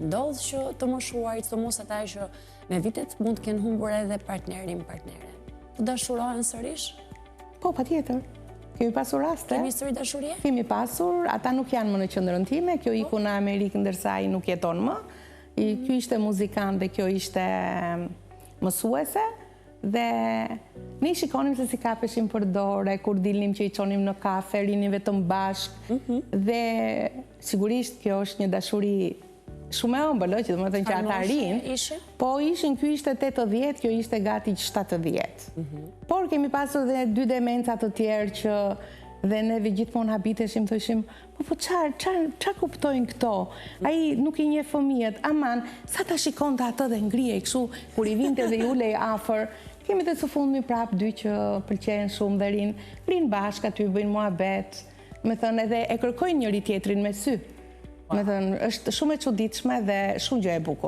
ndodh që të moshuarit, sidomos ata që me vitet mund të kenë humbur edhe partnerin. Të dashurohen sërish? Po, patjetër. Kemi pasur raste. Kemi histori dashurie? Kemi pasur, ata nuk janë më në qendrën time, kjo iku në Amerikë ndërsa ai nuk jeton më. Ky ishte muzikant dhe kjo ishte mësuese. Dhe ne i shikonim se si kapeshin për dore, kur dilnim që i çonim në kafe, rinim vetëm bashk. Dhe sigurisht kjo është një dashuri shumë e ëmbël, që domethënë që ata rinë. Po ishin, ky ishte 80, kjo ishte gati 70. Por kemi pasur dhe 2 demenca të tjerë që dhe neve gjithmonë habiteshim, thoshim, po çfarë kuptojnë këto? Ai nuk i njeh fëmijët, aman, sa ta shikonte atë dhe ngrihej kështu, kur i vinte dhe i ulej afër. Kemi të së fundmi prap 2 që pëlqejnë shumë dhe rinë bashkë aty, bëjnë muhabet, me thënë edhe e kërkojnë njëri tjetrin me sy. Me thënë, është shumë e çuditshme dhe shumë gjë e bukur.